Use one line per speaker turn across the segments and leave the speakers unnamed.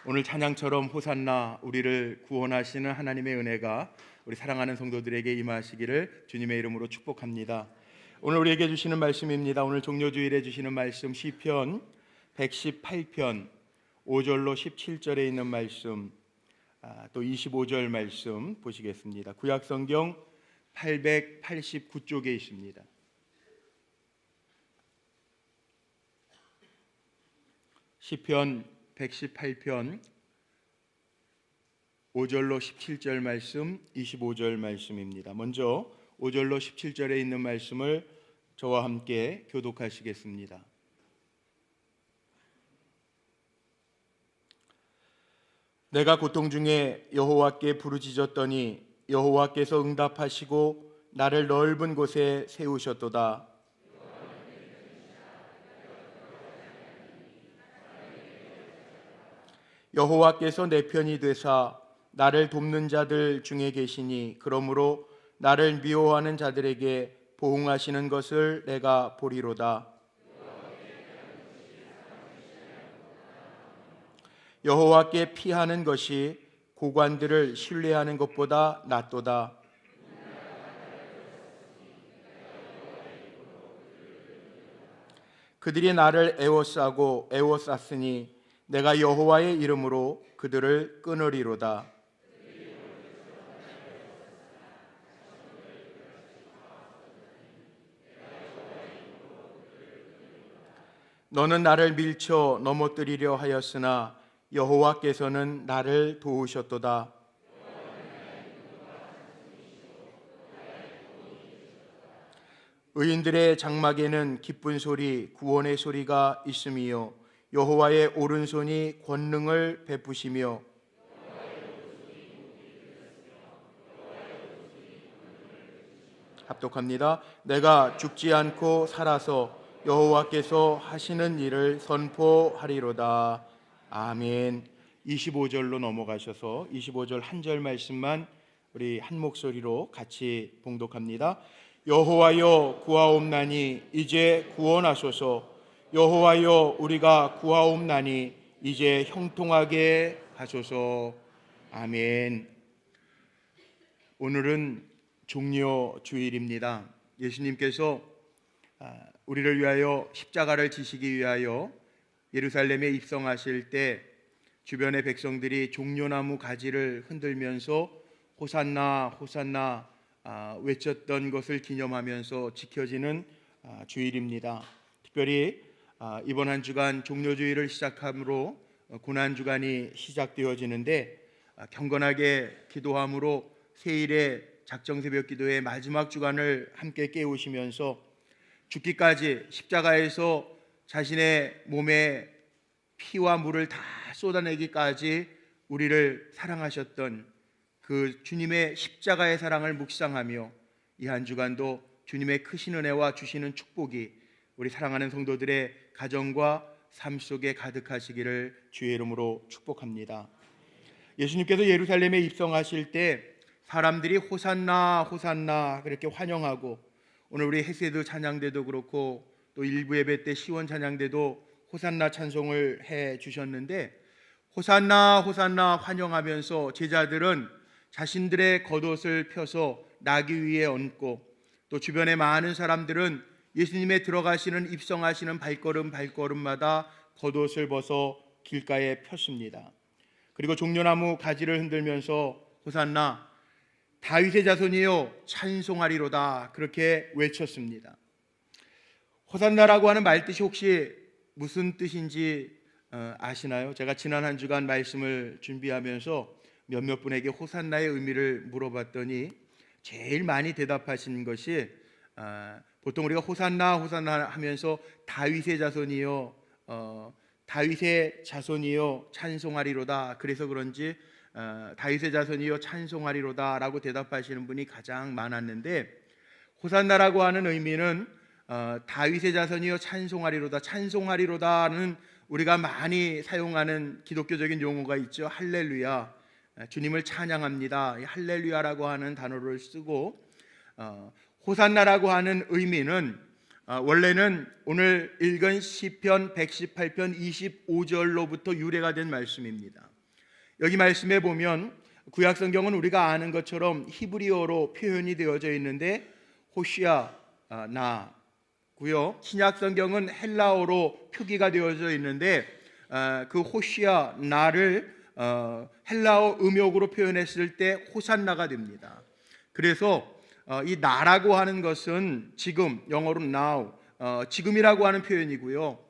오늘 찬양처럼 호산나 우리를 구원하시는 하나님의 은혜가 우리 사랑하는 성도들에게 임하시기를 주님의 이름으로 축복합니다. 오늘 우리에게 주시는 말씀입니다. 오늘 종료주일에 주시는 말씀 시편 118편 5절로 17절에 있는 말씀, 또 25절 말씀 보시겠습니다. 구약성경 889쪽에 있습니다. 시편 118편 5절로 17절 말씀, 25절 말씀입니다. 먼저 5절로 17절에 있는 말씀을 저와 함께 교독하시겠습니다. 내가 고통 중에 여호와께 부르짖었더니 여호와께서 응답하시고 나를 넓은 곳에 세우셨도다. 여호와께서 내 편이 되사 나를 돕는 자들 중에 계시니 그러므로 나를 미워하는 자들에게 보응하시는 것을 내가 보리로다. 여호와께 피하는 것이 고관들을 신뢰하는 것보다 낫도다. 그들이 나를 애워싸고 애워쌌으니 내가 여호와의 이름으로 그들을 끊으리로다. 너는 나를 밀쳐 넘어뜨리려 하였으나 여호와께서는 나를 도우셨도다. 의인들의 장막에는 기쁜 소리, 구원의 소리가 있음이요 여호와의 오른손이 권능을 베푸시며 합독합니다. 내가 죽지 않고 살아서 여호와께서 하시는 일을 선포하리로다. 아멘. 25절로 넘어가셔서 25절 한 절 말씀만 우리 한 목소리로 같이 봉독합니다. 여호와여 구하옵나니 이제 구원하소서. 여호와여 우리가 구하옵나니 이제 형통하게 하소서. 아멘. 오늘은 종료주일입니다. 예수님께서 우리를 위하여 십자가를 지시기 위하여 예루살렘에 입성하실 때 주변의 백성들이 종려나무 가지를 흔들면서 호산나 호산나 외쳤던 것을 기념하면서 지켜지는 주일입니다. 특별히 이번 한 주간 종료주일을 시작함으로 고난주간이 시작되어지는데 경건하게 기도함으로 세일의 작정새벽기도의 마지막 주간을 함께 깨우시면서 죽기까지 십자가에서 자신의 몸에 피와 물을 다 쏟아내기까지 우리를 사랑하셨던 그 주님의 십자가의 사랑을 묵상하며 이 한 주간도 주님의 크신 은혜와 주시는 축복이 우리 사랑하는 성도들의 가정과 삶 속에 가득하시기를 주의 이름으로 축복합니다. 예수님께서 예루살렘에 입성하실 때 사람들이 호산나 호산나 그렇게 환영하고, 오늘 우리 헤세드 찬양대도 그렇고 또 일부 예배 때 시원 찬양대도 호산나 찬송을 해 주셨는데, 호산나 호산나 환영하면서 제자들은 자신들의 겉옷을 펴서 나귀 위에 얹고, 또 주변의 많은 사람들은 예수님의 들어가시는 입성하시는 발걸음마다 겉옷을 벗어 길가에 폈습니다. 그리고 종려나무 가지를 흔들면서 호산나 다윗의 자손이여 찬송하리로다 그렇게 외쳤습니다. 호산나라고 하는 말뜻이 혹시 무슨 뜻인지 아시나요? 제가 지난 한 주간 말씀을 준비하면서 몇몇 분에게 호산나의 의미를 물어봤더니 제일 많이 대답하신 것이 보통 우리가 호산나 호산나 하면서 다윗의 자손이여 다윗의 자손이여 찬송하리로다, 그래서 그런지 다윗의 자손이여 찬송하리로다 라고 대답하시는 분이 가장 많았는데, 호산나라고 하는 의미는 다윗의 자손이여 찬송하리로다, 찬송하리로다는 우리가 많이 사용하는 기독교적인 용어가 있죠. 할렐루야, 주님을 찬양합니다. 할렐루야라고 하는 단어를 쓰고, 호산나라고 하는 의미는 원래는 오늘 읽은 시편 118편 25절로부터 유래가 된 말씀입니다. 여기 말씀에 보면 구약 성경은 우리가 아는 것처럼 히브리어로 표현이 되어져 있는데 호시아 나고요. 신약 성경은 헬라어로 표기가 되어져 있는데 그 호시아 나를 헬라어 음역으로 표현했을 때 호산나가 됩니다. 그래서 이 나라고 하는 것은 지금, 영어로 now, 지금이라고 하는 표현이고요.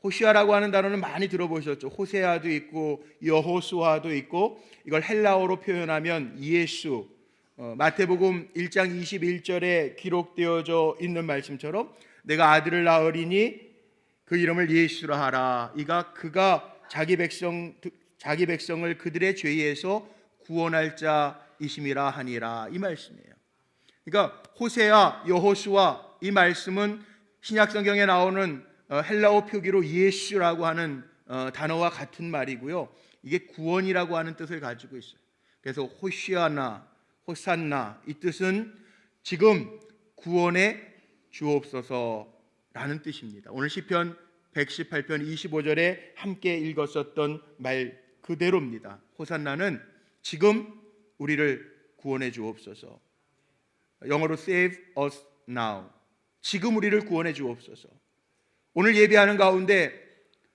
호시아라고 하는 단어는 많이 들어보셨죠. 호세아도 있고 여호수아도 있고, 이걸 헬라어로 표현하면 예수, 마태복음 1장 21절에 기록되어져 있는 말씀처럼 내가 아들을 낳으리니 그 이름을 예수라 하라. 그가 자기 백성을 그들의 죄에서 구원할 자이심이라 하니라, 이 말씀이에요. 그러니까 호세아, 여호수아, 이 말씀은 신약 성경에 나오는 헬라어 표기로 예수라고 하는 단어와 같은 말이고요. 이게 구원이라고 하는 뜻을 가지고 있어요. 그래서 호시아나, 호산나, 이 뜻은 지금 구원에 주옵소서라는 뜻입니다. 오늘 시편 118편 25절에 함께 읽었었던 말 그대로입니다. 호산나는 지금 우리를 구원해 주옵소서. 영어로 save us now. 지금 우리를 구원해 주옵소서. 오늘 예배하는 가운데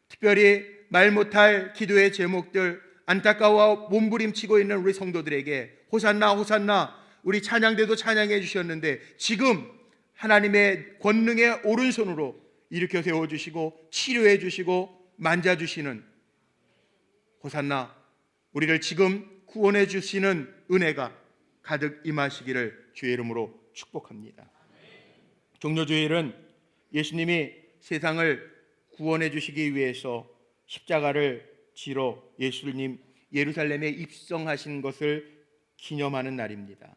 특별히 말 못할 기도의 제목들, 안타까워 몸부림치고 있는 우리 성도들에게 호산나 호산나, 우리 찬양대도 찬양해 주셨는데 지금 하나님의 권능의 오른손으로 일으켜 세워주시고 치료해 주시고 만져주시는 호산나, 우리를 지금 구원해 주시는 은혜가 가득 임하시기를 주의 이름으로 축복합니다. 종료주일은 예수님이 세상을 구원해 주시기 위해서 십자가를 지러 예수님 예루살렘에 입성하신 것을 기념하는 날입니다.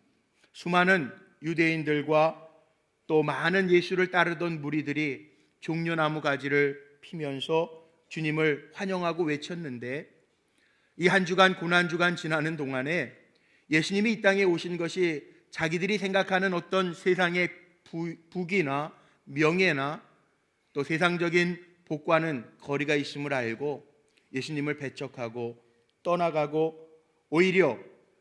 수많은 유대인들과 또 많은 예수를 따르던 무리들이 종려나무 가지를 피면서 주님을 환영하고 외쳤는데, 이 한 주간 고난주간 지나는 동안에 예수님이 이 땅에 오신 것이 자기들이 생각하는 어떤 세상의 부귀나 명예나 또 세상적인 복과는 거리가 있음을 알고 예수님을 배척하고 떠나가고 오히려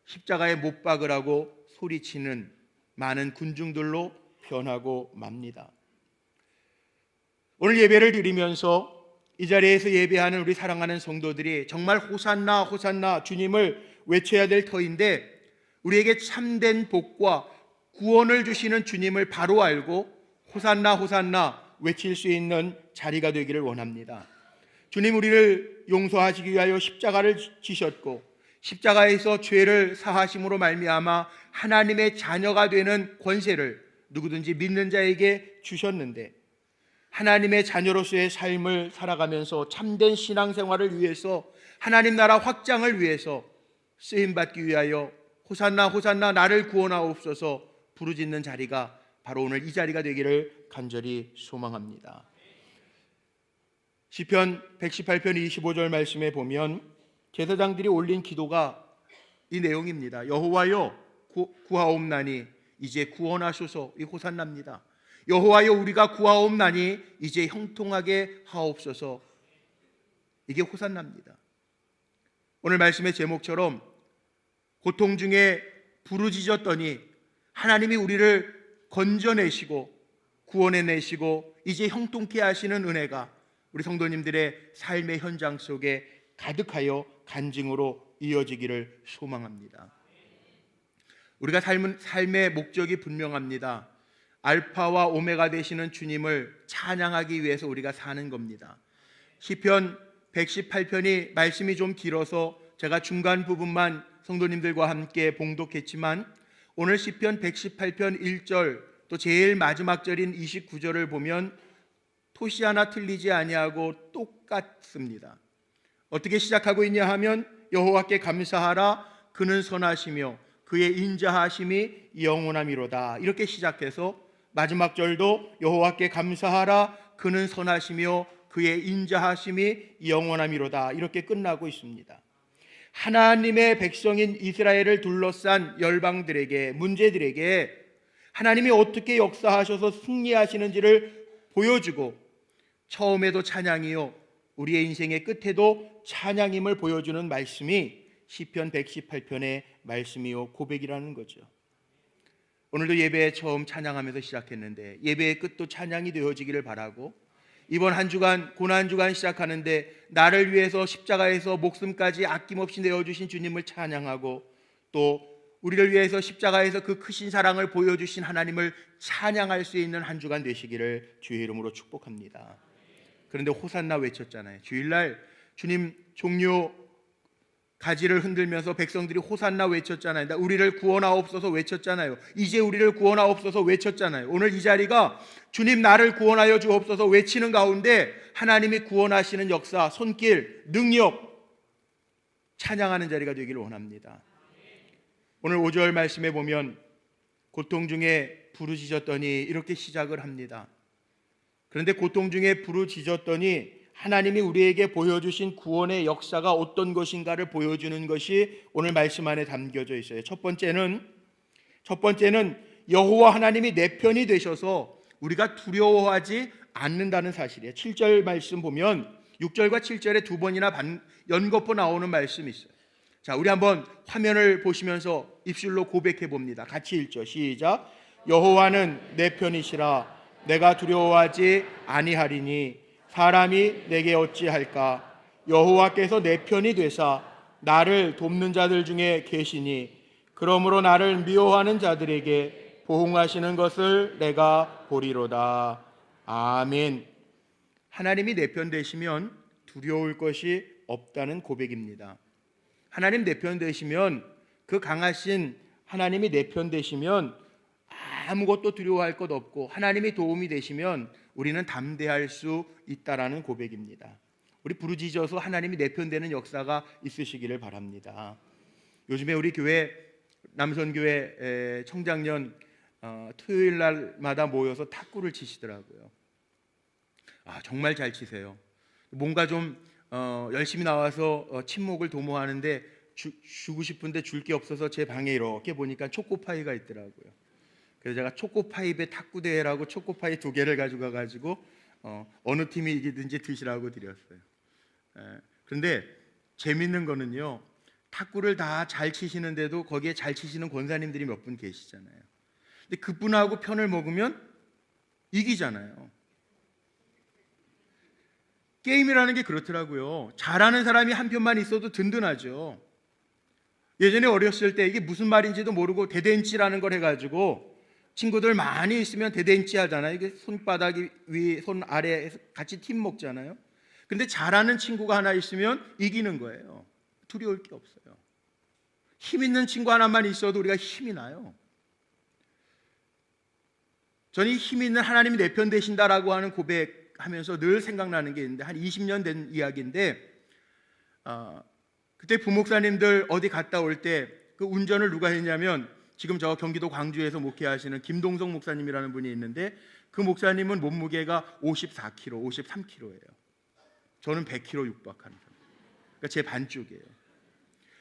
십자가에 못 박으라고 소리치는 많은 군중들로 변하고 맙니다. 오늘 예배를 드리면서 이 자리에서 예배하는 우리 사랑하는 성도들이 정말 호산나 호산나 주님을 외쳐야 될 터인데, 우리에게 참된 복과 구원을 주시는 주님을 바로 알고 호산나 호산나 외칠 수 있는 자리가 되기를 원합니다. 주님, 우리를 용서하시기 위하여 십자가를 지셨고 십자가에서 죄를 사하심으로 말미암아 하나님의 자녀가 되는 권세를 누구든지 믿는 자에게 주셨는데, 하나님의 자녀로서의 삶을 살아가면서 참된 신앙생활을 위해서, 하나님 나라 확장을 위해서 쓰임받기 위하여 호산나 호산나 나를 구원하옵소서 부르짖는 자리가 바로 오늘 이 자리가 되기를 간절히 소망합니다. 시편 118편 25절 말씀에 보면 제사장들이 올린 기도가 이 내용입니다. 여호와여 구하옵나니 이제 구원하소서. 이 호산나입니다. 여호와여 우리가 구하옵나니 이제 형통하게 하옵소서. 이게 호산나입니다. 오늘 말씀의 제목처럼 고통 중에 부르짖었더니 하나님이 우리를 건져내시고 구원해내시고 이제 형통케 하시는 은혜가 우리 성도님들의 삶의 현장 속에 가득하여 간증으로 이어지기를 소망합니다. 우리가 삶의 목적이 분명합니다. 알파와 오메가 되시는 주님을 찬양하기 위해서 우리가 사는 겁니다. 시편 118편이 말씀이 좀 길어서 제가 중간 부분만 성도님들과 함께 봉독했지만, 오늘 시편 118편 1절 또 제일 마지막 절인 29절을 보면 토시 하나 틀리지 아니하고 똑같습니다. 어떻게 시작하고 있냐 하면 여호와께 감사하라 그는 선하시며 그의 인자하심이 영원함이로다, 이렇게 시작해서 마지막 절도 여호와께 감사하라 그는 선하시며 그의 인자하심이 영원함이로다, 이렇게 끝나고 있습니다. 하나님의 백성인 이스라엘을 둘러싼 열방들에게, 문제들에게 하나님이 어떻게 역사하셔서 승리하시는지를 보여주고, 처음에도 찬양이요 우리의 인생의 끝에도 찬양임을 보여주는 말씀이 시편 118편의 말씀이요 고백이라는 거죠. 오늘도 예배 처음 찬양하면서 시작했는데 예배의 끝도 찬양이 되어지기를 바라고, 이번 한 주간 고난 주간 시작하는데 나를 위해서 십자가에서 목숨까지 아낌없이 내어주신 주님을 찬양하고, 또 우리를 위해서 십자가에서 그 크신 사랑을 보여주신 하나님을 찬양할 수 있는 한 주간 되시기를 주의 이름으로 축복합니다. 그런데 호산나 외쳤잖아요. 주일날 주님 종료 가지를 흔들면서 백성들이 호산나 외쳤잖아요. 우리를 구원하옵소서 외쳤잖아요. 이제 우리를 구원하옵소서 외쳤잖아요. 오늘 이 자리가 주님 나를 구원하여 주옵소서 외치는 가운데 하나님이 구원하시는 역사, 손길, 능력 찬양하는 자리가 되기를 원합니다. 오늘 5절 말씀에 보면 고통 중에 부르짖었더니 이렇게 시작을 합니다. 그런데 고통 중에 부르짖었더니 하나님이 우리에게 보여주신 구원의 역사가 어떤 것인가를 보여주는 것이 오늘 말씀 안에 담겨져 있어요. 첫 번째는 여호와 하나님이 내 편이 되셔서 우리가 두려워하지 않는다는 사실이에요. 7절 말씀 보면 6절과 7절에 두 번이나 연거푸 나오는 말씀이 있어요. 자, 우리 한번 화면을 보시면서 입술로 고백해 봅니다. 같이 읽죠. 시작. 여호와는 내 편이시라. 내가 두려워하지 아니하리니 사람이 내게 어찌할까. 여호와께서 내 편이 되사 나를 돕는 자들 중에 계시니 그러므로 나를 미워하는 자들에게 보응하시는 것을 내가 보리로다. 아멘. 하나님이 내 편 되시면 두려울 것이 없다는 고백입니다. 하나님 내 편 되시면, 그 강하신 하나님이 내 편 되시면 아무것도 두려워할 것 없고, 하나님이 도움이 되시면 우리는 담대할 수 있다라는 고백입니다. 우리 부르짖어서 하나님이 내 편 되는 역사가 있으시기를 바랍니다. 요즘에 우리 교회 남선교회 청장년 토요일 날마다 모여서 탁구를 치시더라고요. 정말 잘 치세요. 뭔가 좀 열심히 나와서 친목을 도모하는데 주고 싶은데 줄 게 없어서 제 방에 이렇게 보니까 초코파이가 있더라고요. 그래서 제가 초코파이배 탁구 대회라고 초코파이 2개를 가지고 가가지고 어느 팀이 이기든지 드시라고 드렸어요. 그런데 재밌는 거는요, 탁구를 다 잘 치시는데도 거기에 잘 치시는 권사님들이 몇 분 계시잖아요. 근데 그분하고 편을 먹으면 이기잖아요. 게임이라는 게 그렇더라고요. 잘하는 사람이 한 편만 있어도 든든하죠. 예전에 어렸을 때 이게 무슨 말인지도 모르고 대댄치라는 걸 해가지고 친구들 많이 있으면 대댄치 하잖아요. 이게 손바닥이 위, 손 아래 같이 팀 먹잖아요. 근데 잘하는 친구가 하나 있으면 이기는 거예요. 두려울 게 없어요. 힘 있는 친구 하나만 있어도 우리가 힘이 나요. 저는 이 힘 있는 하나님이 내 편 되신다라고 하는 고백하면서 늘 생각나는 게 있는데, 한 20년 된 이야기인데, 그때 부목사님들 어디 갔다 올 때 그 운전을 누가 했냐면, 지금 저 경기도 광주에서 목회하시는 김동성 목사님이라는 분이 있는데, 그 목사님은 몸무게가 54kg, 53kg예요. 저는 100kg 육박하는 사람. 그러니까 제 반쪽이에요.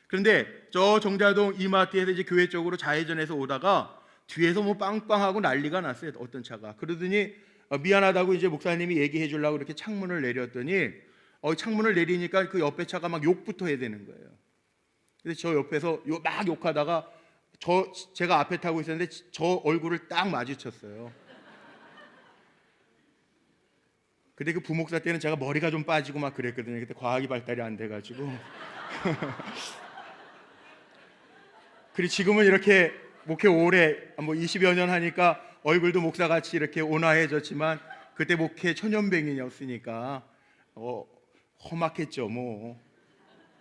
그런데 저 정자동 이마트에서 이제 교회 쪽으로 좌회전해서 오다가 뒤에서 뭐 빵빵하고 난리가 났어요. 어떤 차가. 그러더니 미안하다고 이제 목사님이 얘기해 주려고 이렇게 창문을 내렸더니 창문을 내리니까 그 옆에 차가 막 욕부터 해야 되는 거예요. 그래서 저 옆에서 막 욕하다가 제가 앞에 타고 있었는데 저 얼굴을 딱 마주쳤어요. 근데 그 부목사 때는 제가 머리가 좀 빠지고 막 그랬거든요. 그때 과학이 발달이 안 돼가지고. 그리고 지금은 이렇게 목회 오래 뭐 20여 년 하니까 얼굴도 목사같이 이렇게 온화해졌지만, 그때 목회 초년병이었으니까 험악했죠. 뭐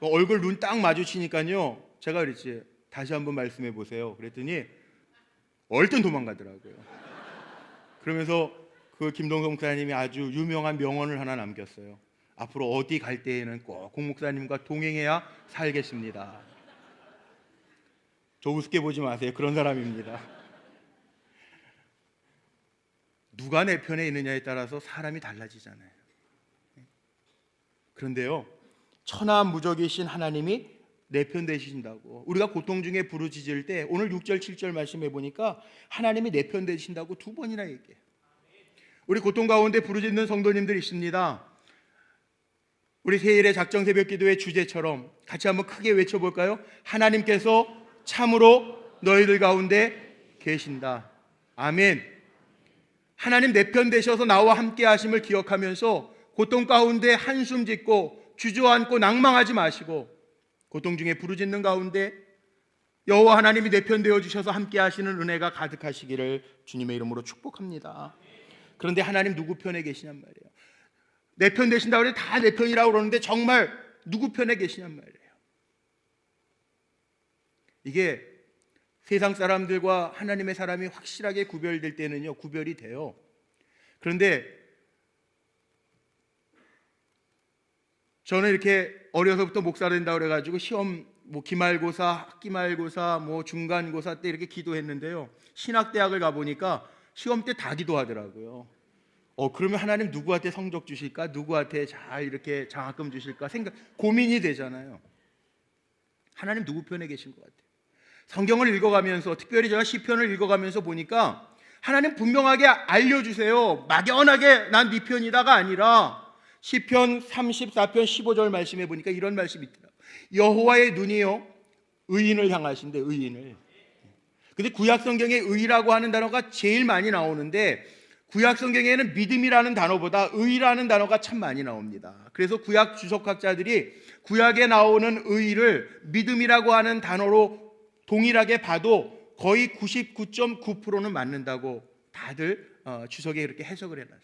얼굴 눈 딱 마주치니까요, 제가 그랬지, 다시 한번 말씀해 보세요. 그랬더니 얼른 도망가더라고요. 그러면서 그 김동성 목사님이 아주 유명한 명언을 하나 남겼어요. 앞으로 어디 갈 때에는 꼭 공 목사님과 동행해야 살겠습니다. 저 우습게 보지 마세요. 그런 사람입니다. 누가 내 편에 있느냐에 따라서 사람이 달라지잖아요. 그런데요, 천하무적이신 하나님이 내 편 되신다고, 우리가 고통 중에 부르짖을 때 오늘 6절 7절 말씀해 보니까 하나님이 내 편 되신다고 두 번이나 얘기해요. 우리 고통 가운데 부르짖는 성도님들이 있습니다. 우리 세일의 작정 새벽 기도의 주제처럼 같이 한번 크게 외쳐볼까요? 하나님께서 참으로 너희들 가운데 계신다. 아멘. 하나님 내 편 되셔서 나와 함께 하심을 기억하면서 고통 가운데 한숨 짓고 주저앉고 낭망하지 마시고, 고통 중에 부르짖는 가운데 여호와 하나님이 내 편 되어 주셔서 함께 하시는 은혜가 가득하시기를 주님의 이름으로 축복합니다. 그런데 하나님 누구 편에 계시냔 말이에요. 내 편 되신다고 해서 다 내 편이라고 그러는데 정말 누구 편에 계시냔 말이에요. 이게 세상 사람들과 하나님의 사람이 확실하게 구별될 때는요, 구별이 돼요. 그런데 저는 이렇게 어려서부터 목사가 된다고 그래가지고 시험, 기말고사, 학기말고사, 중간고사 때 이렇게 기도했는데요, 신학대학을 가보니까 시험 때 다 기도하더라고요. 그러면 하나님 누구한테 성적 주실까? 누구한테 잘 이렇게 장학금 주실까? 고민이 되잖아요. 하나님 누구 편에 계신 것 같아요. 성경을 읽어가면서, 특별히 제가 시편을 읽어가면서 보니까 하나님 분명하게 알려주세요. 막연하게 난 네 편이다가 아니라 시편 34편 15절 말씀에 보니까 이런 말씀이 있더라고요. 여호와의 눈이요 의인을 향하신대, 의인을. 근데 구약 성경에 의라고 하는 단어가 제일 많이 나오는데 구약 성경에는 믿음이라는 단어보다 의라는 단어가 참 많이 나옵니다. 그래서 구약 주석학자들이 구약에 나오는 의를 믿음이라고 하는 단어로 동일하게 봐도 거의 99.9%는 맞는다고 다들 주석에 이렇게 해석을 해놨어요.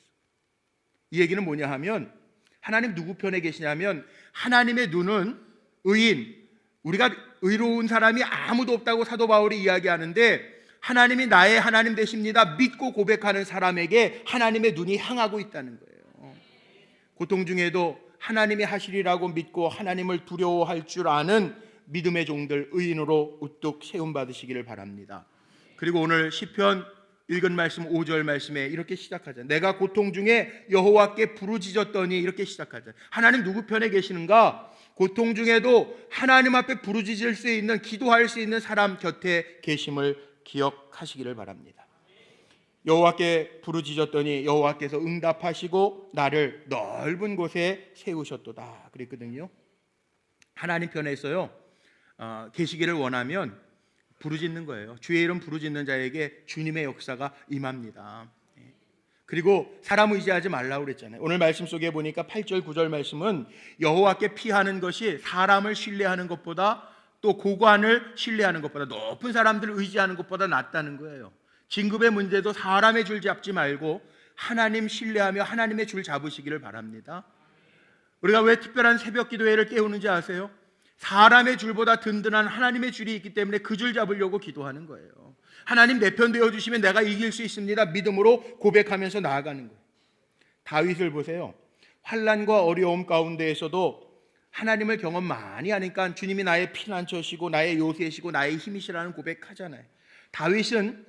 이 얘기는 뭐냐 하면, 하나님 누구 편에 계시냐면 하나님의 눈은 의인, 우리가 의로운 사람이 아무도 없다고 사도 바울이 이야기하는데 하나님이 나의 하나님 되십니다 믿고 고백하는 사람에게 하나님의 눈이 향하고 있다는 거예요. 고통 중에도 하나님이 하시리라고 믿고 하나님을 두려워할 줄 아는 믿음의 종들, 의인으로 우뚝 세움받으시기를 바랍니다. 그리고 오늘 시편 읽은 말씀 5절 말씀에 이렇게 시작하잖아요. 내가 고통 중에 여호와께 부르짖었더니, 이렇게 시작하잖아요. 하나님 누구 편에 계시는가? 고통 중에도 하나님 앞에 부르짖을 수 있는, 기도할 수 있는 사람 곁에 계심을 기억하시기를 바랍니다. 여호와께 부르짖었더니 여호와께서 응답하시고 나를 넓은 곳에 세우셨도다 그랬거든요. 하나님 편에서요 계시기를 원하면 부르짖는 거예요. 주의 이름 부르짖는 자에게 주님의 역사가 임합니다. 그리고 사람 의지하지 말라고 그랬잖아요. 오늘 말씀 속에 보니까 8절 9절 말씀은 여호와께 피하는 것이 사람을 신뢰하는 것보다, 또 고관을 신뢰하는 것보다, 높은 사람들을 의지하는 것보다 낫다는 거예요. 진급의 문제도 사람의 줄 잡지 말고 하나님 신뢰하며 하나님의 줄 잡으시기를 바랍니다. 우리가 왜 특별한 새벽 기도회를 깨우는지 아세요? 사람의 줄보다 든든한 하나님의 줄이 있기 때문에 그 줄 잡으려고 기도하는 거예요. 하나님 내 편 되어주시면 내가 이길 수 있습니다 믿음으로 고백하면서 나아가는 거예요. 다윗을 보세요. 환난과 어려움 가운데에서도 하나님을 경험 많이 하니까 주님이 나의 피난처시고 나의 요새시고 나의 힘이시라는 고백하잖아요. 다윗은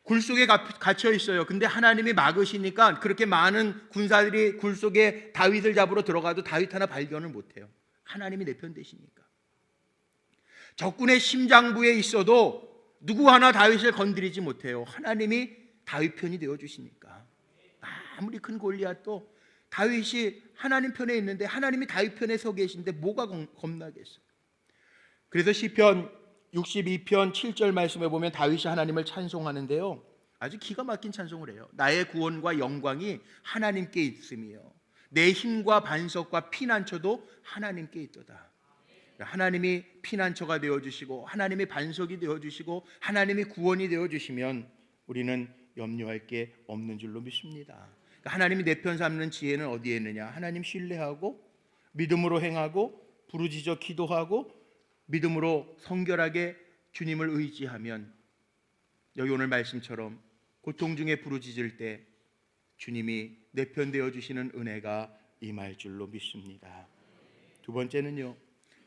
굴 속에 갇혀 있어요. 근데 하나님이 막으시니까 그렇게 많은 군사들이 굴 속에 다윗을 잡으러 들어가도 다윗 하나 발견을 못해요. 하나님이 내 편 되시니까. 적군의 심장부에 있어도 누구 하나 다윗을 건드리지 못해요. 하나님이 다윗 편이 되어주시니까. 아무리 큰 골리앗도 다윗이 하나님 편에 있는데, 하나님이 다윗 편에 서 계신데 뭐가 겁나겠어요. 그래서 시편 62편 7절 말씀에 보면 다윗이 하나님을 찬송하는데요, 아주 기가 막힌 찬송을 해요. 나의 구원과 영광이 하나님께 있으며 내 힘과 반석과 피난처도 하나님께 있도다. 하나님이 피난처가 되어주시고 하나님이 반석이 되어주시고 하나님이 구원이 되어주시면 우리는 염려할 게 없는 줄로 믿습니다. 하나님이 내 편 삼는 지혜는 어디에 있느냐? 하나님 신뢰하고 믿음으로 행하고 부르짖어 기도하고 믿음으로 성결하게 주님을 의지하면, 여기 오늘 말씀처럼 고통 중에 부르짖을 때 주님이 내 편 되어주시는 은혜가 임할 줄로 믿습니다. 두 번째는요,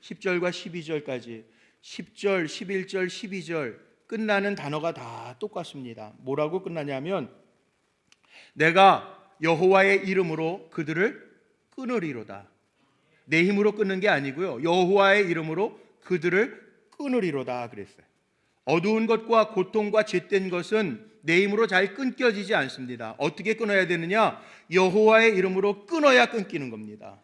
10절과 12절까지 10절, 11절, 12절 끝나는 단어가 다 똑같습니다. 뭐라고 끝나냐면 내가 여호와의 이름으로 그들을 끊으리로다. 내 힘으로 끊는 게 아니고요, 여호와의 이름으로 그들을 끊으리로다 그랬어요. 어두운 것과 고통과 죗된 것은 내 힘으로 잘 끊겨지지 않습니다. 어떻게 끊어야 되느냐? 여호와의 이름으로 끊어야 끊기는 겁니다.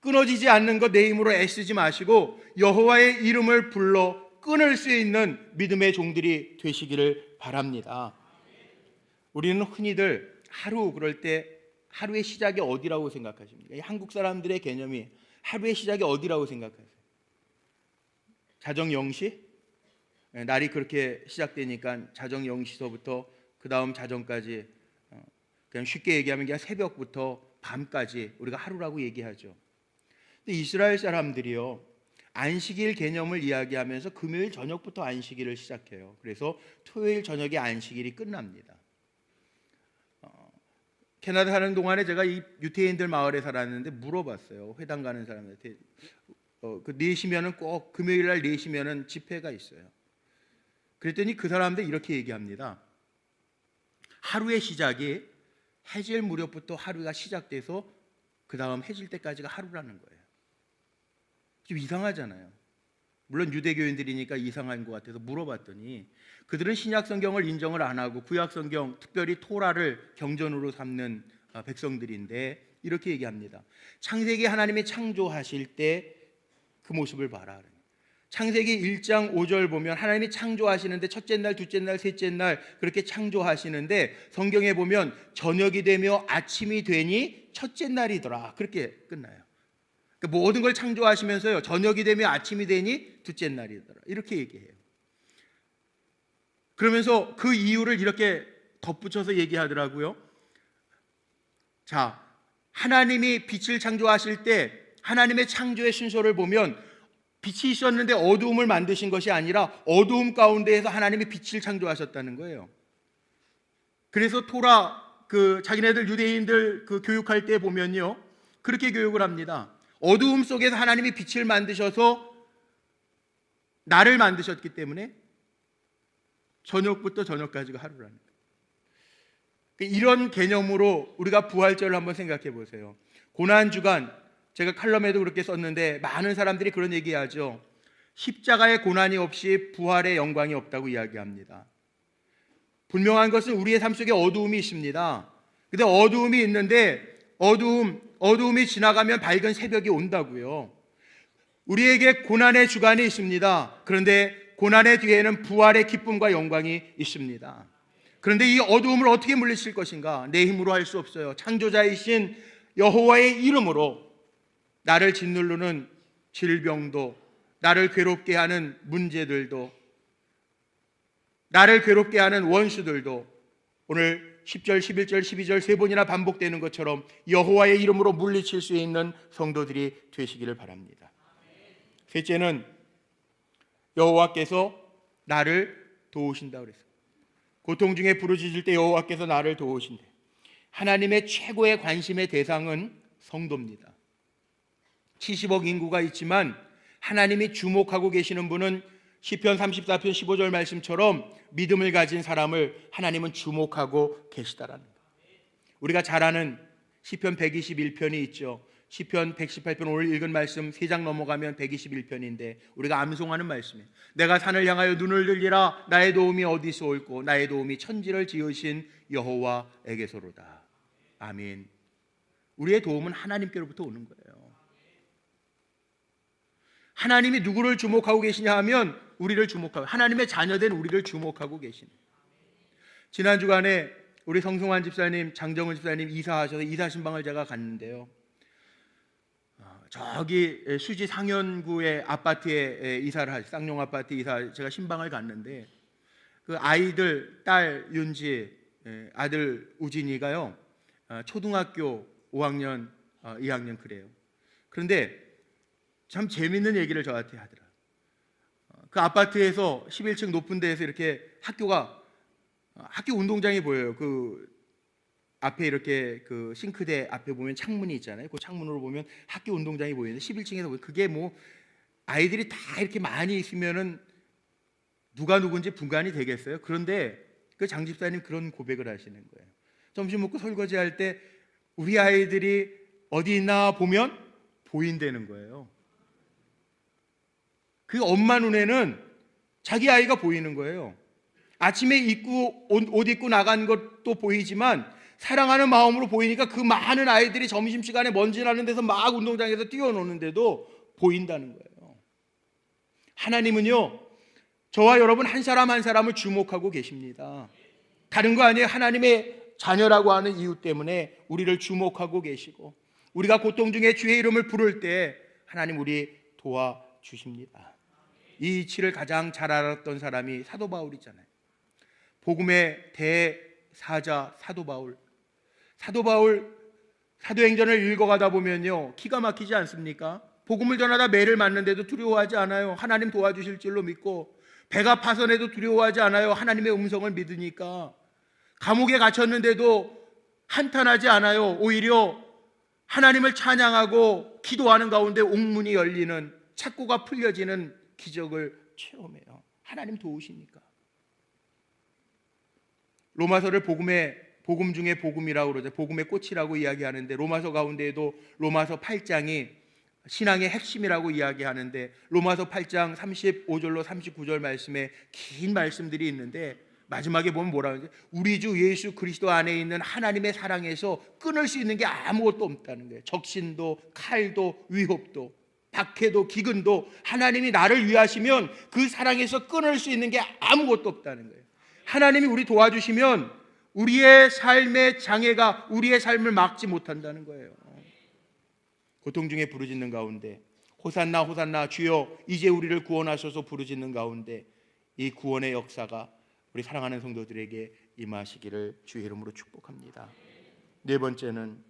끊어지지 않는 것 내 힘으로 애쓰지 마시고 여호와의 이름을 불러 끊을 수 있는 믿음의 종들이 되시기를 바랍니다. 우리는 흔히들 하루 그럴 때 하루의 시작이 어디라고 생각하십니까? 한국 사람들의 개념이 하루의 시작이 어디라고 생각하세요? 자정 0시? 날이 그렇게 시작되니까 자정 0시서부터 그 다음 자정까지, 그냥 쉽게 얘기하면 그냥 새벽부터 밤까지 우리가 하루라고 얘기하죠. 근데 이스라엘 사람들이요, 안식일 개념을 이야기하면서 금요일 저녁부터 안식일을 시작해요. 그래서 토요일 저녁에 안식일이 끝납니다. 캐나다 사는 동안에 제가 이 유태인들 마을에 살았는데 물어봤어요. 회당 가는 사람한테 그 4시면은 꼭 금요일 날 4시면은 집회가 있어요. 그랬더니 그 사람들 이렇게 얘기합니다. 하루의 시작이 해질 무렵부터 하루가 시작돼서 그 다음 해질 때까지가 하루라는 거예요. 좀 이상하잖아요. 물론 유대교인들이니까 이상한 것 같아서 물어봤더니 그들은 신약 성경을 인정을 안 하고 구약 성경, 특별히 토라를 경전으로 삼는 백성들인데 이렇게 얘기합니다. 창세기 하나님이 창조하실 때 그 모습을 봐라. 창세기 1장 5절 보면 하나님이 창조하시는데 첫째 날, 둘째 날, 셋째 날 그렇게 창조하시는데 성경에 보면 저녁이 되며 아침이 되니 첫째 날이더라. 그렇게 끝나요. 그러니까 모든 걸 창조하시면서요, 저녁이 되며 아침이 되니 둘째 날이더라. 이렇게 얘기해요. 그러면서 그 이유를 이렇게 덧붙여서 얘기하더라고요. 자, 하나님이 빛을 창조하실 때 하나님의 창조의 순서를 보면 빛이 있었는데 어두움을 만드신 것이 아니라 어두움 가운데에서 하나님이 빛을 창조하셨다는 거예요. 그래서 토라 자기네들 유대인들 교육할 때 보면요, 그렇게 교육을 합니다. 어두움 속에서 하나님이 빛을 만드셔서 나를 만드셨기 때문에 저녁부터 저녁까지가 하루라는 거예요. 이런 개념으로 우리가 부활절을 한번 생각해 보세요. 고난주간, 제가 칼럼에도 그렇게 썼는데 많은 사람들이 그런 얘기하죠. 십자가의 고난이 없이 부활의 영광이 없다고 이야기합니다. 분명한 것은 우리의 삶 속에 어두움이 있습니다. 근데 어두움이 있는데 어두움이 지나가면 밝은 새벽이 온다고요. 우리에게 고난의 주간이 있습니다. 그런데 고난의 뒤에는 부활의 기쁨과 영광이 있습니다. 그런데 이 어두움을 어떻게 물리칠 것인가? 내 힘으로 할 수 없어요. 창조자이신 여호와의 이름으로 나를 짓누르는 질병도, 나를 괴롭게 하는 문제들도, 나를 괴롭게 하는 원수들도 오늘 10절, 11절, 12절 세 번이나 반복되는 것처럼 여호와의 이름으로 물리칠 수 있는 성도들이 되시기를 바랍니다. 셋째는 여호와께서 나를 도우신다 그랬어요. 고통 중에 부르짖을 때 여호와께서 나를 도우신대. 하나님의 최고의 관심의 대상은 성도입니다. 70억 인구가 있지만 하나님이 주목하고 계시는 분은 시편 34편 15절 말씀처럼 믿음을 가진 사람을 하나님은 주목하고 계시다라는 거예요. 우리가 잘 아는 시편 121편이 있죠. 시편 118편 오늘 읽은 말씀 3장 넘어가면 121편인데 우리가 암송하는 말씀이에요. 내가 산을 향하여 눈을 들리라. 나의 도움이 어디서 올꼬? 나의 도움이 천지를 지으신 여호와에게서로다. 아멘. 우리의 도움은 하나님께로부터 오는 거예요. 하나님이 누구를 주목하고 계시냐 하면 우리를 주목하고, 하나님의 자녀된 우리를 주목하고 계시는. 지난 주간에 우리 성승환 집사님, 장정은 집사님 이사하셔서 이사신방을 제가 갔는데요, 저기 수지 상현구의 아파트에 이사를 하시, 쌍용 아파트 이사, 제가 신방을 갔는데 그 아이들, 딸 윤지, 아들 우진이가요 초등학교 5학년, 2학년 그래요. 그런데 참 재밌는 얘기를 저한테 하더라. 그 아파트에서 11층 높은 데에서 이렇게 학교 운동장이 보여요. 그 앞에 이렇게 그 싱크대 앞에 보면 창문이 있잖아요. 그 창문으로 보면 학교 운동장이 보이는데 11층에서 보면 그게 뭐 아이들이 다 이렇게 많이 있으면은 누가 누군지 분간이 되겠어요. 그런데 그 장 집사님 그런 고백을 하시는 거예요. 점심 먹고 설거지 할 때 우리 아이들이 어디 있나 보면 보인다는 거예요. 그 엄마 눈에는 자기 아이가 보이는 거예요. 아침에 옷 입고 나간 것도 보이지만 사랑하는 마음으로 보이니까 그 많은 아이들이 점심시간에 먼지 나는 데서 막 운동장에서 뛰어노는데도 보인다는 거예요. 하나님은요, 저와 여러분 한 사람 한 사람을 주목하고 계십니다. 다른 거 아니에요. 하나님의 자녀라고 하는 이유 때문에 우리를 주목하고 계시고, 우리가 고통 중에 주의 이름을 부를 때 하나님 우리 도와주십니다. 이 이치를 가장 잘 알았던 사람이 사도 바울이잖아요. 복음의 대사자 사도 바울. 사도행전을 읽어가다 보면요, 기가 막히지 않습니까? 복음을 전하다 매를 맞는데도 두려워하지 않아요. 하나님 도와주실 줄로 믿고, 배가 파선해도 두려워하지 않아요. 하나님의 음성을 믿으니까. 감옥에 갇혔는데도 한탄하지 않아요. 오히려 하나님을 찬양하고 기도하는 가운데 옥문이 열리는, 착고가 풀려지는 기적을 체험해요. 하나님 도우시니까. 로마서를 복음 중에 복음이라고 그러죠. 복음의 꽃이라고 이야기하는데, 로마서 가운데에도 로마서 8장이 신앙의 핵심이라고 이야기하는데, 로마서 8장 35절로 39절 말씀에 긴 말씀들이 있는데, 마지막에 보면 뭐라고 하는지, 우리 주 예수 그리스도 안에 있는 하나님의 사랑에서 끊을 수 있는 게 아무것도 없다는 거예요. 적신도 칼도 위협도 박해도 기근도 하나님이 나를 위하시면 그 사랑에서 끊을 수 있는 게 아무것도 없다는 거예요. 하나님이 우리 도와주시면 우리의 삶의 장애가 우리의 삶을 막지 못한다는 거예요. 고통 중에 부르짖는 가운데 호산나 호산나 주여 이제 우리를 구원하셔서 부르짖는 가운데 이 구원의 역사가 우리 사랑하는 성도들에게 임하시기를 주의 이름으로 축복합니다. 네 번째는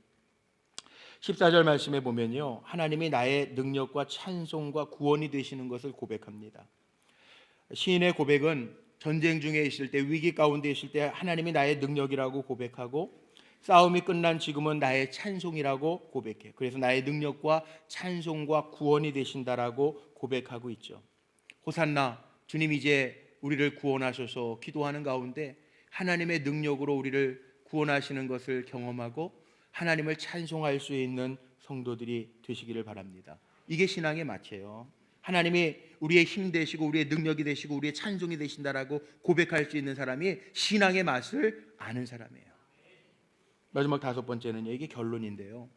14절 말씀에 보면요, 하나님이 나의 능력과 찬송과 구원이 되시는 것을 고백합니다. 시인의 고백은 전쟁 중에 있을 때, 위기 가운데 있을 때 하나님이 나의 능력이라고 고백하고, 싸움이 끝난 지금은 나의 찬송이라고 고백해요. 그래서 나의 능력과 찬송과 구원이 되신다라고 고백하고 있죠. 호산나, 주님 이제 우리를 구원하셔서 기도하는 가운데 하나님의 능력으로 우리를 구원하시는 것을 경험하고 하나님을 찬송할 수 있는 성도들이 되시기를 바랍니다. 이게 신앙의 마체예요. 하나님이 우리의 힘 되시고 우리의 능력이 되시고 우리의 찬송이 되신다라고 고백할 수 있는 사람이 신앙의 맛을 아는 사람이에요. 마지막 다섯 번째는 이게 결론인데요,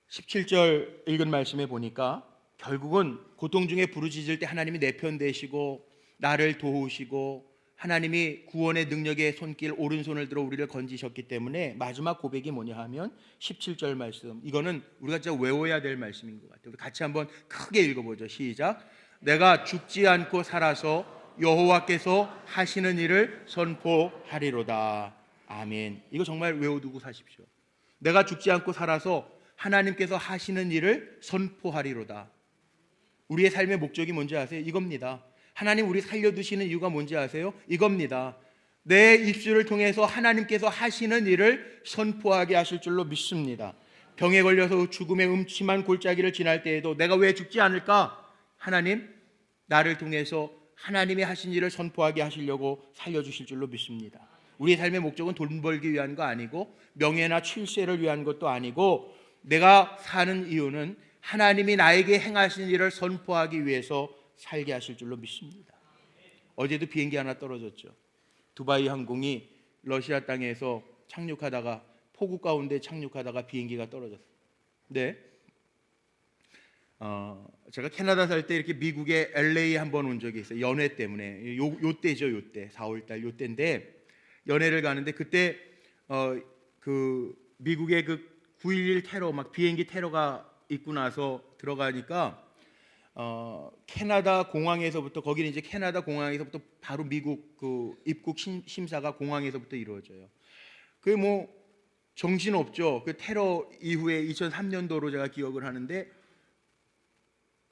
17절 읽은 말씀에 보니까 결국은 고통 중에 부르짖을 때 하나님이 내 편 되시고 나를 도우시고 하나님이 구원의 능력의 손길 오른손을 들어 우리를 건지셨기 때문에 마지막 고백이 뭐냐 하면 17절 말씀, 이거는 우리가 진짜 외워야 될 말씀인 것 같아요. 우리 같이 한번 크게 읽어보죠. 시작. 내가 죽지 않고 살아서 여호와께서 하시는 일을 선포하리로다. 아멘. 이거 정말 외워두고 사십시오. 내가 죽지 않고 살아서 하나님께서 하시는 일을 선포하리로다. 우리의 삶의 목적이 뭔지 아세요? 이겁니다. 하나님 우리 살려두시는 이유가 뭔지 아세요? 이겁니다. 내 입술을 통해서 하나님께서 하시는 일을 선포하게 하실 줄로 믿습니다. 병에 걸려서 죽음의 음침한 골짜기를 지날 때에도 내가 왜 죽지 않을까? 하나님 나를 통해서 하나님이 하신 일을 선포하게 하시려고 살려주실 줄로 믿습니다. 우리의 삶의 목적은 돈 벌기 위한 거 아니고 명예나 출세를 위한 것도 아니고, 내가 사는 이유는 하나님이 나에게 행하신 일을 선포하기 위해서 살게 하실 줄로 믿습니다. 어제도 비행기 하나 떨어졌죠. 두바이 항공이 러시아 땅에서 착륙하다가 폭우 가운데 착륙하다가 비행기가 떨어졌어요. 네. 제가 캐나다 살 때 이렇게 미국의 LA 한번 온 적이 있어요. 연회 때문에. 요 때죠, 요 때. 4월달 요 때인데 연회를 가는데 그때 그 미국의 그 9.11 테러, 막 비행기 테러가 있고 나서 들어가니까 캐나다 공항에서부터, 거기는 이제 캐나다 공항에서부터 바로 미국 그 입국 심사가 공항에서부터 이루어져요. 그게 뭐 정신 없죠. 그 테러 이후에 2003년도로 제가 기억을 하는데,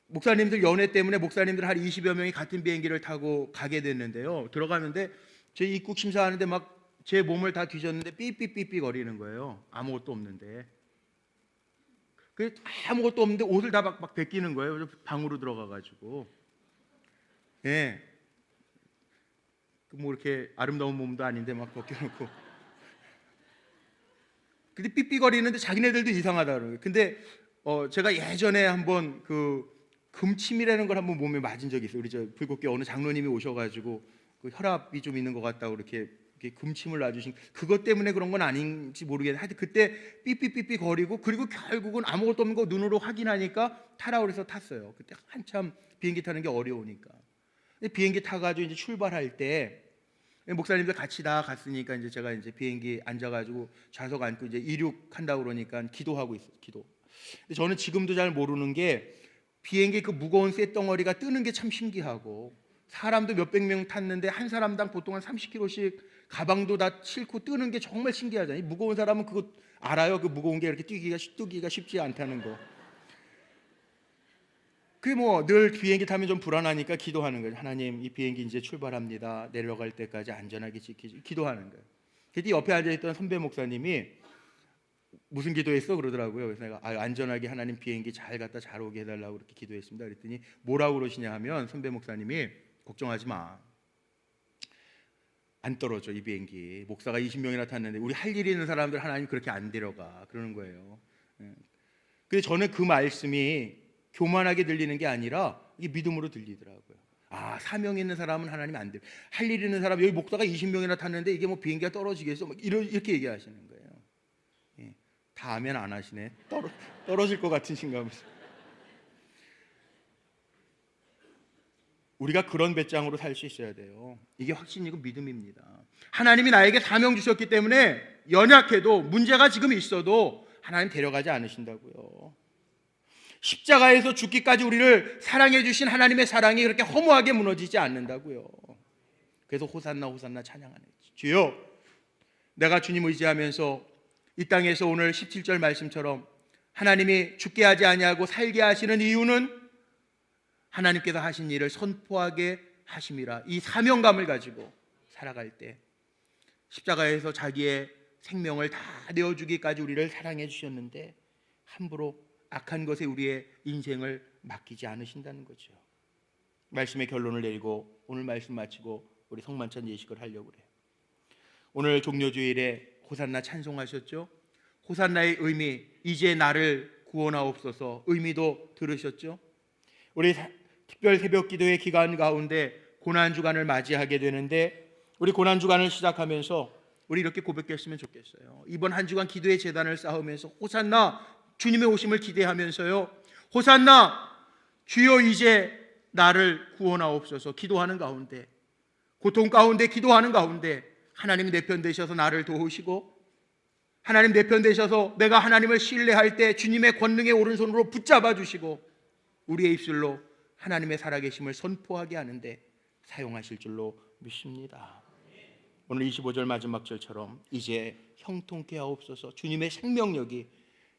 목사님들 연회 때문에 목사님들 한 20여 명이 같은 비행기를 타고 가게 됐는데요. 들어가는데 제 입국 심사하는데 막 제 몸을 다 뒤졌는데 삐삐삐삐 거리는 거예요. 아무것도 없는데. 그 아무것도 없는데 옷을 다 막 벗기는 거예요. 그래서 방으로 들어가가지고, 예, 뭐 이렇게 아름다운 몸도 아닌데 막 벗겨놓고. 근데 삐삐거리는데 자기네들도 이상하다 그러는 거예요. 근데 제가 예전에 한번 그 금침이라는 걸 한번 몸에 맞은 적이 있어요. 우리 저 불국교 어느 장로님이 오셔가지고 그 혈압이 좀 있는 것 같다고 이렇게 이렇게 금침을 놔주신 그것 때문에 그런 건 아닌지 모르겠는데 하여튼 그때 삐삐삐삐 거리고 그리고 결국은 아무것도 없는 거 눈으로 확인하니까 타라고 해서 탔어요. 그때 한참 비행기 타는 게 어려우니까. 근데 비행기 타가지고 이제 출발할 때 목사님들 같이 다 갔으니까 이제 제가 이제 비행기 앉아가지고 좌석 앉고 이제 이륙한다고 그러니까 기도하고 있어요. 기도. 근데 저는 지금도 잘 모르는 게 비행기 그 무거운 쇳덩어리가 뜨는 게 참 신기하고 사람도 몇백 명 탔는데 한 사람당 보통 한 30kg씩 가방도 다 싣고 뜨는 게 정말 신기하잖아요. 무거운 사람은 그거 알아요. 그 무거운 게 이렇게 뛰기가 쉽지 않다는 거. 그게 뭐 늘 비행기 타면 좀 불안하니까 기도하는 거예요. 하나님, 이 비행기 이제 출발합니다. 내려갈 때까지 안전하게 지키지. 기도하는 거예요. 그때 옆에 앉아있던 선배 목사님이 무슨 기도했어? 그러더라고요. 그래서 내가 안전하게 하나님 비행기 잘 갔다 잘 오게 해달라고 그렇게 기도했습니다. 그랬더니 뭐라고 그러시냐 하면 선배 목사님이 걱정하지 마. 안 떨어져 이 비행기. 목사가 20명이나 탔는데 우리 할 일 있는 사람들 하나님 그렇게 안 데려가. 그러는 거예요. 근데 저는 그 말씀이 교만하게 들리는 게 아니라 이게 믿음으로 들리더라고요. 사명 있는 사람은 하나님 안 데려. 할 일 있는 사람 여기 목사가 20명이나 탔는데 이게 뭐 비행기가 떨어지겠어? 이렇게 얘기하시는 거예요. 다 아멘 안 하시네. 떨어질 것 같은 신감이. 우리가 그런 배짱으로 살 수 있어야 돼요. 이게 확신이고 믿음입니다. 하나님이 나에게 사명 주셨기 때문에 연약해도 문제가 지금 있어도 하나님 데려가지 않으신다고요. 십자가에서 죽기까지 우리를 사랑해 주신 하나님의 사랑이 그렇게 허무하게 무너지지 않는다고요. 그래서 호산나 호산나 찬양하는 거지. 주여, 내가 주님 의지하면서 이 땅에서 오늘 17절 말씀처럼 하나님이 죽게 하지 아니하고 살게 하시는 이유는 하나님께서 하신 일을 선포하게 하심이라. 이 사명감을 가지고 살아갈 때 십자가에서 자기의 생명을 다 내어주기까지 우리를 사랑해 주셨는데 함부로 악한 것에 우리의 인생을 맡기지 않으신다는 거죠. 말씀의 결론을 내리고 오늘 말씀 마치고 우리 성만찬 예식을 하려고 그래요. 오늘 종료주일에 호산나 찬송하셨죠? 호산나의 의미, 이제 나를 구원하옵소서 의미도 들으셨죠? 우리 특별 새벽 기도의 기간 가운데 고난주간을 맞이하게 되는데 우리 고난주간을 시작하면서 우리 이렇게 고백했으면 좋겠어요. 이번 한 주간 기도의 제단을 쌓으면서 호산나 주님의 오심을 기대하면서요, 호산나 주여 이제 나를 구원하옵소서 기도하는 가운데, 고통 가운데 기도하는 가운데 하나님이 내 편 되셔서 나를 도우시고 하나님 내 편 되셔서 내가 하나님을 신뢰할 때 주님의 권능의 오른손으로 붙잡아 주시고 우리의 입술로 하나님의 살아계심을 선포하게 하는데 사용하실 줄로 믿습니다. 오늘 25절 마지막 절처럼 이제 형통케 하옵소서. 주님의 생명력이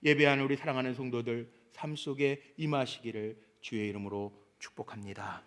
예배하는 우리 사랑하는 성도들 삶 속에 임하시기를 주의 이름으로 축복합니다.